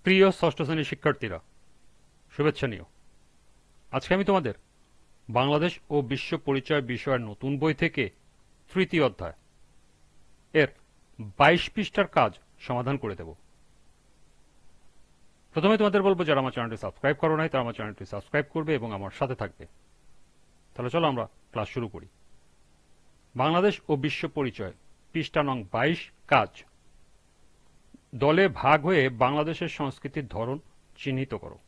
প্রিয় ষষ্ঠ শ্রেণীর শিক্ষার্থীরা, শুভেচ্ছা নিও। আজকে আমি তোমাদের বাংলাদেশ ও বিশ্ব পরিচয় বিষয়ের নতুন বই থেকে তৃতীয় অধ্যায় এর ২২ পৃষ্ঠার কাজ সমাধান করে দেব। প্রথমে তোমাদের বলবো, যারা আমার চ্যানেলটি সাবস্ক্রাইব করো নাই তারা আমার চ্যানেলটি সাবস্ক্রাইব করবে এবং আমার সাথে থাকবে। তাহলে চলো আমরা ক্লাস শুরু করি। বাংলাদেশ ও বিশ্ব পরিচয়, পৃষ্ঠা নং ২২, কাজ। দলে ভাগ হয়ে বাংলাদেশের সংস্কৃতির ধরন চিহ্নিত করো।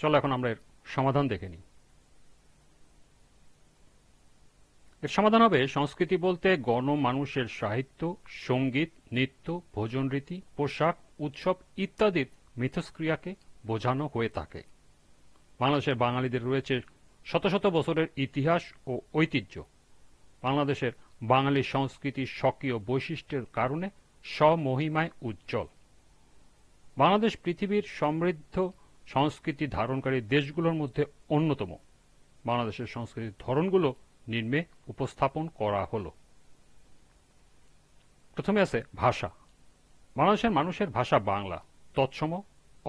চলো এখন আমরা এর সমাধান দেখে নিই। এর সমাধান হবে, সংস্কৃতি বলতে গণমানুষের সাহিত্য, সঙ্গীত, নৃত্য, ভোজন রীতি, পোশাক, উৎসব ইত্যাদির মিথস্ক্রিয়াকে বোঝানো হয়ে থাকে। বাংলাদেশের বাঙালিদের রয়েছে শত শত বছরের ইতিহাস ও ঐতিহ্য। বাংলাদেশের বাঙালি সংস্কৃতির স্বকীয় বৈশিষ্ট্যের কারণে স্বমহিমায় উজ্জ্বল। বাংলাদেশ পৃথিবীর সমৃদ্ধ সংস্কৃতি ধারণকারী দেশগুলোর মধ্যে অন্যতম। বাংলাদেশের সংস্কৃতির ধরনগুলো নিম্নে উপস্থাপন করা হল। প্রথমে আছে ভাষা। বাংলাদেশের মানুষের ভাষা বাংলা। তৎসম,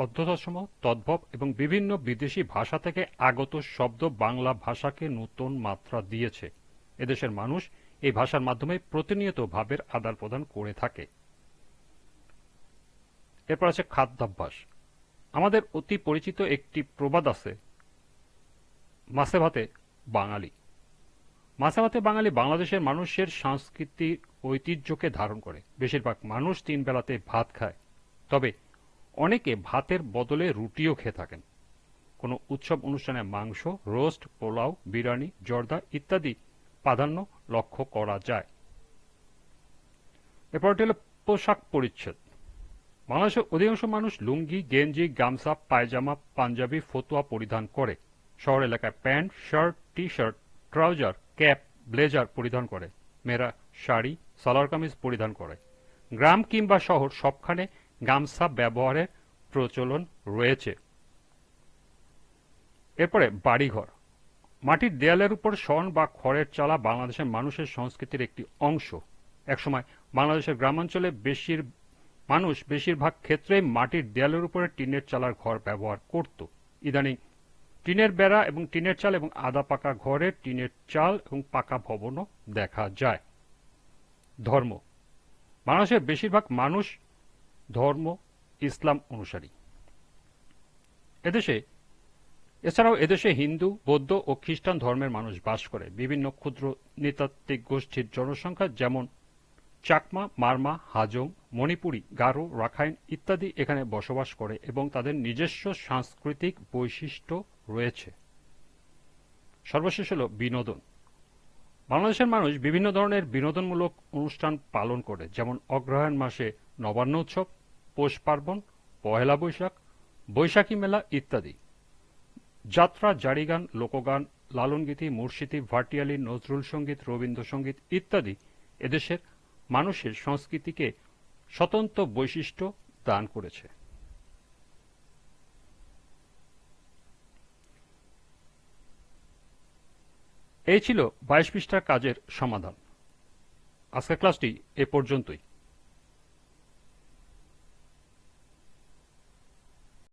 অর্ধতৎসম, তদ্ভব এবং বিভিন্ন বিদেশি ভাষা থেকে আগত শব্দ বাংলা ভাষাকে নতুন মাত্রা দিয়েছে। এদেশের মানুষ এই ভাষার মাধ্যমে প্রতিনিয়ত ভাবের আদান প্রদান করে থাকে। এরপর আছে খাদ্যাভ্যাস। আমাদের অতি পরিচিত একটি প্রবাদ আছে, মাছে ভাতে বাঙালি। মাছে ভাতে বাঙালি বাংলাদেশের মানুষের সাংস্কৃতিক ঐতিহ্যকে ধারণ করে। বেশিরভাগ মানুষ ৩ বেলাতে ভাত খায়, তবে অনেকে ভাতের বদলে রুটিও খেয়ে থাকেন। কোনো উৎসব অনুষ্ঠানে মাংস, রোস্ট, পোলাও, বিরিয়ানি, জর্দা ইত্যাদি প্রাধান্য লক্ষ্য করা যায়। এরপরটি হল পোশাক পরিচ্ছদ। বাংলাদেশের অধিকাংশ মানুষ লুঙ্গি, গেঞ্জি, গামছা, পায়জামা, পাঞ্জাবি, ফতুয়া পরিধান করে। শহর এলাকায় pant, shirt, T shirt, trouser, cap, blazer পরিধান করে। মেয়েরা শাড়ি, সালোয়ার কামিজ পরিধান করে। গ্রাম কিংবা শহর সবখানে গামছা ব্যবহারের প্রচলন রয়েছে। এরপরে বাড়িঘর। মাটির দেয়ালের উপর শন বা খড়ের চালা বাংলাদেশের মানুষের সংস্কৃতির একটি অংশ। একসময় বাংলাদেশের গ্রামাঞ্চলে মানুষ বেশিরভাগ ক্ষেত্রেই মাটির দেয়ালের উপরে টিনের চালার ঘর ব্যবহার করত। ইদানিং টিনের বেড়া এবং টিনের চাল এবং আধা পাকা ঘরে টিনের চাল এবং পাকা ভবনও দেখা যায়। ধর্ম। বাংলাদেশের বেশিরভাগ মানুষ ধর্ম ইসলাম অনুসারী। এছাড়াও এদেশে হিন্দু, বৌদ্ধ ও খ্রিস্টান ধর্মের মানুষ বাস করে। বিভিন্ন ক্ষুদ্র নৃতাত্ত্বিক গোষ্ঠীর জনসংখ্যা যেমন চাকমা, মারমা, হাজং, মণিপুরী, গারো, রাখাইন ইত্যাদি এখানে বসবাস করে এবং তাদের নিজস্ব সাংস্কৃতিক বৈশিষ্ট্য রয়েছে। সর্বশেষ হল বিনোদন। বাংলাদেশের মানুষ বিভিন্ন ধরনের বিনোদনমূলক অনুষ্ঠান পালন করে, যেমন অগ্রহায়ণ মাসে নবান্ন উৎসব, পৌষ পার্বণ, পহেলা বৈশাখ, বৈশাখী মেলা ইত্যাদি। যাত্রা, জারিগান, লোকগান, লালনগীতি, মুর্শিদি, ভাটিয়ালি, নজরুল সঙ্গীত, রবীন্দ্রসঙ্গীত ইত্যাদি এদেশের মানুষের সংস্কৃতিকে স্বতন্ত্র বৈশিষ্ট্য দান করেছে। এই ছিল ২২ পৃষ্ঠার কাজের সমাধান। আজকের ক্লাসটি এ পর্যন্তই।